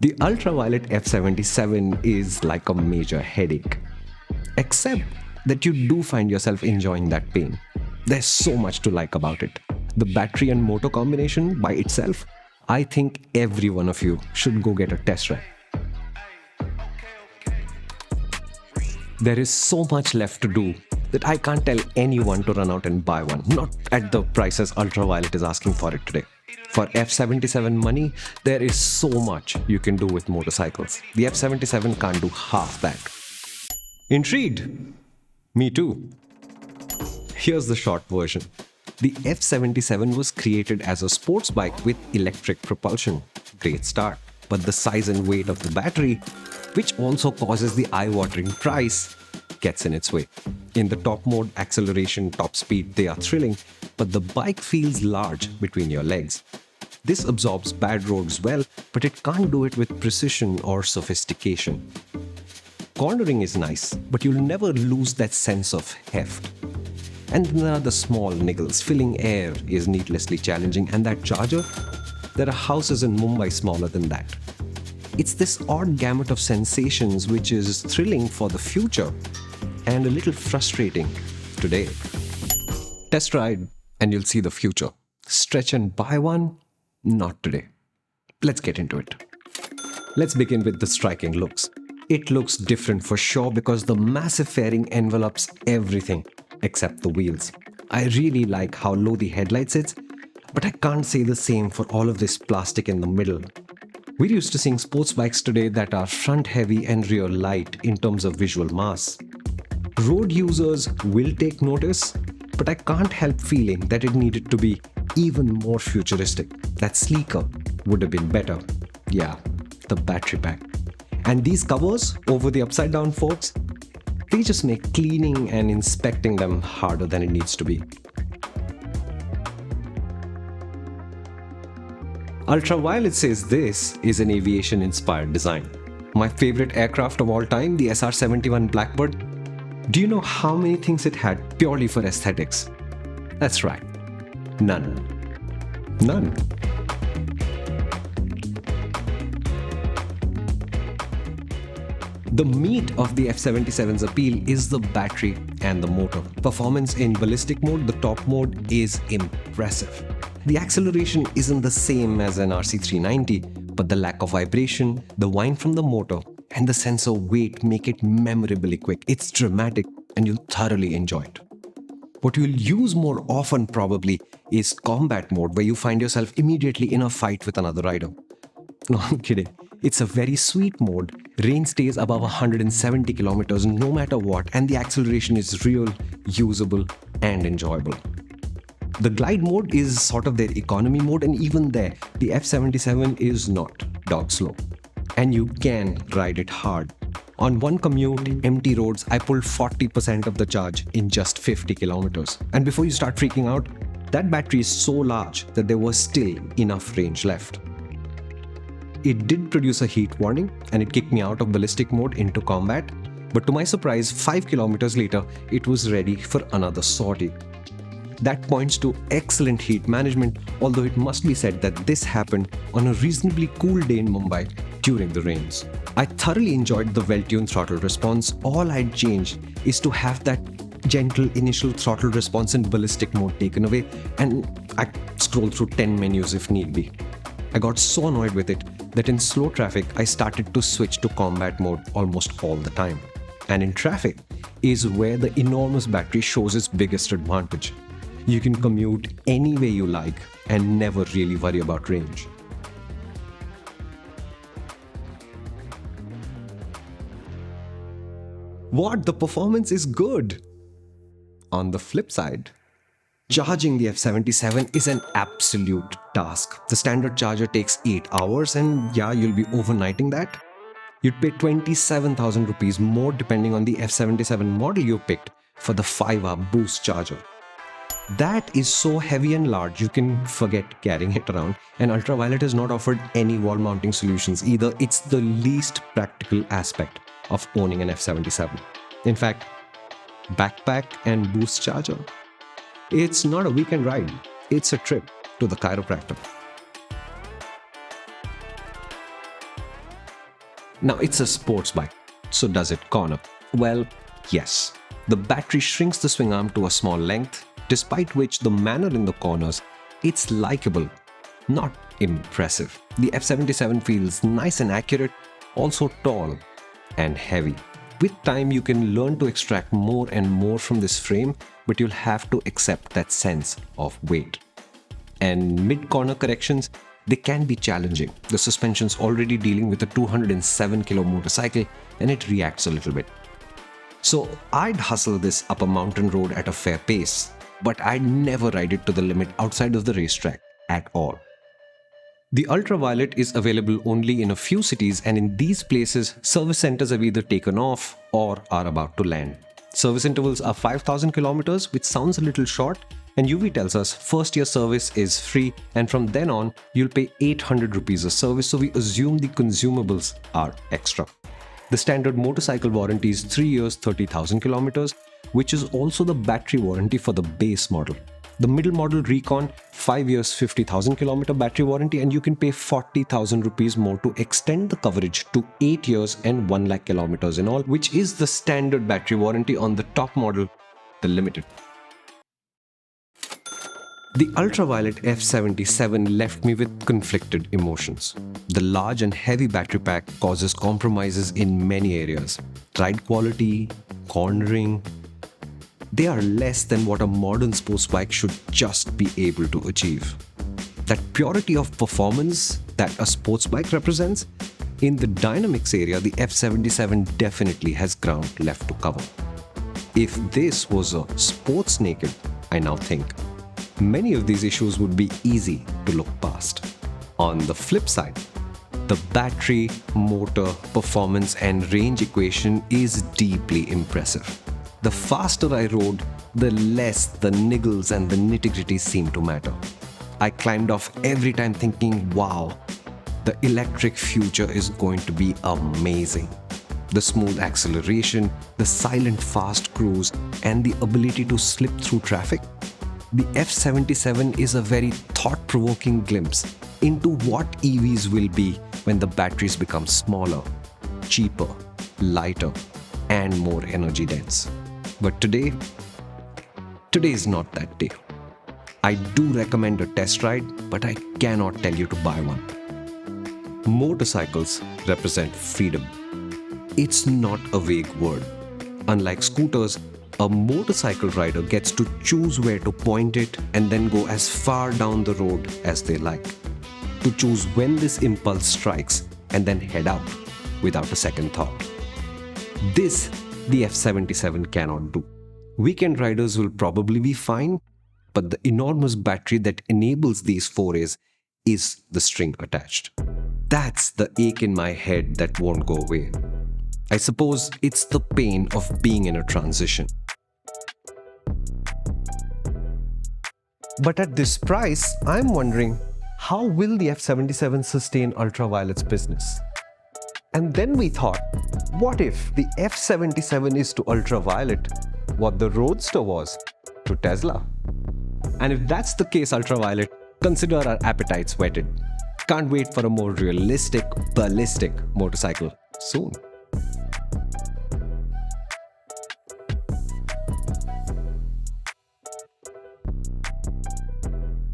The Ultraviolette F77 is like a major headache. Except that you do find yourself enjoying that pain. There's so much to like about it. The battery and motor combination by itself, I think every one of you should go get a test ride. There is so much left to do that I can't tell anyone to run out and buy one, not at the prices Ultraviolette is asking for it today. For F77 money, there is so much you can do with motorcycles. The F77 can't do half that. Intrigued? Me too. Here's the short version. The F77 was created as a sports bike with electric propulsion. Great start. But the size and weight of the battery, which also causes the eye-watering price, gets in its way. In the top mode, acceleration, top speed, they are thrilling, but the bike feels large between your legs. This absorbs bad roads well, but it can't do it with precision or sophistication. Cornering is nice, but you'll never lose that sense of heft. And there are the small niggles. Filling air is needlessly challenging, and that charger? There are houses in Mumbai smaller than that. It's this odd gamut of sensations which is thrilling for the future and a little frustrating today. Test ride and you'll see the future. Stretch and buy one? Not today. Let's get into it. Let's begin with the striking looks. It looks different for sure because the massive fairing envelops everything except the wheels. I really like how low the headlight sits, but I can't say the same for all of this plastic in the middle. We're used to seeing sports bikes today that are front heavy and rear light in terms of visual mass. Road users will take notice, but I can't help feeling that it needed to be even more futuristic. That sleeker would have been better. Yeah, the battery pack. And these covers over the upside down forks, they just make cleaning and inspecting them harder than it needs to be. Ultraviolette says this is an aviation-inspired design. My favorite aircraft of all time, the SR-71 Blackbird. Do you know how many things it had purely for aesthetics? That's right. None. None. The meat of the F77's appeal is the battery and the motor. Performance in ballistic mode, the top mode, is impressive. The acceleration isn't the same as an RC390, but the lack of vibration, the whine from the motor, and the sense of weight make it memorably quick. It's dramatic and you'll thoroughly enjoy it. What you'll use more often probably is combat mode, where you find yourself immediately in a fight with another rider. No, I'm kidding. It's a very sweet mode. Range stays above 170 kilometers no matter what, and the acceleration is real, usable, and enjoyable. The glide mode is sort of their economy mode, and even there, the F77 is not dog slow. And you can ride it hard. On one commute, empty roads, I pulled 40% of the charge in just 50 kilometers. And before you start freaking out, that battery is so large that there was still enough range left. It did produce a heat warning and it kicked me out of ballistic mode into combat, but to my surprise, 5 kilometers later, it was ready for another sortie. That points to excellent heat management, although it must be said that this happened on a reasonably cool day in Mumbai during the rains. I thoroughly enjoyed the well-tuned throttle response. All I'd change is to have that gentle initial throttle response in ballistic mode taken away, and I scroll through 10 menus if need be. I got so annoyed with it that in slow traffic, I started to switch to combat mode almost all the time. And in traffic is where the enormous battery shows its biggest advantage. You can commute any way you like and never really worry about range. What? The performance is good. On the flip side, charging the F77 is an absolute task. The standard charger takes 8 hours, and yeah, you'll be overnighting that. You'd pay 27,000 rupees more depending on the F77 model you picked for the 5-hour boost charger. That is so heavy and large, you can forget carrying it around, and Ultraviolette has not offered any wall mounting solutions either. It's the least practical aspect of owning an F77. In fact, backpack and boost charger, it's not a weekend ride, it's a trip to the chiropractor. Now, it's a sports bike, so does it corner? Well, yes. The battery shrinks the swing arm to a small length, despite which the manner in the corners, it's likable, not impressive. The F77 feels nice and accurate, also tall and heavy. With time, you can learn to extract more and more from this frame, but you'll have to accept that sense of weight. And mid-corner corrections, they can be challenging. The suspension's already dealing with a 207 kilo motorcycle and it reacts a little bit. So I'd hustle this up a mountain road at a fair pace, but I'd never ride it to the limit outside of the racetrack at all. The Ultraviolette is available only in a few cities, and in these places, service centers have either taken off or are about to land. Service intervals are 5,000 kilometers, which sounds a little short, and UV tells us first year service is free, and from then on, you'll pay 800 rupees a service, so we assume the consumables are extra. The standard motorcycle warranty is 3 years, 30,000 kilometers, which is also the battery warranty for the base model. The middle model Recon, 5 years, 50,000 kilometer battery warranty, and you can pay 40,000 rupees more to extend the coverage to 8 years and 1 lakh kilometers in all, which is the standard battery warranty on the top model, the Limited. The Ultraviolette F77 left me with conflicted emotions. The large and heavy battery pack causes compromises in many areas. Ride quality, cornering, they are less than what a modern sports bike should just be able to achieve. That purity of performance that a sports bike represents, in the dynamics area, the F77 definitely has ground left to cover. If this was a sports naked, I now think, many of these issues would be easy to look past. On the flip side, the battery, motor, performance and range equation is deeply impressive. The faster I rode, the less the niggles and the nitty-gritty seemed to matter. I climbed off every time thinking, wow, the electric future is going to be amazing. The smooth acceleration, the silent fast cruise, and the ability to slip through traffic. The F77 is a very thought-provoking glimpse into what EVs will be when the batteries become smaller, cheaper, lighter, and more energy dense. But today is not that day. I do recommend a test ride, but I cannot tell you to buy one. Motorcycles represent freedom. It's not a vague word. Unlike scooters, a motorcycle rider gets to choose where to point it and then go as far down the road as they like. To choose when this impulse strikes and then head out without a second thought. This the F77 cannot do. Weekend riders will probably be fine, but the enormous battery that enables these forays is the string attached. That's the ache in my head that won't go away. I suppose it's the pain of being in a transition. But at this price, I'm wondering, how will the F77 sustain Ultraviolette's business? And then we thought, what if the F77 is to Ultraviolette what the Roadster was to Tesla? And if that's the case, Ultraviolette, consider our appetites whetted. Can't wait for a more realistic, ballistic motorcycle soon.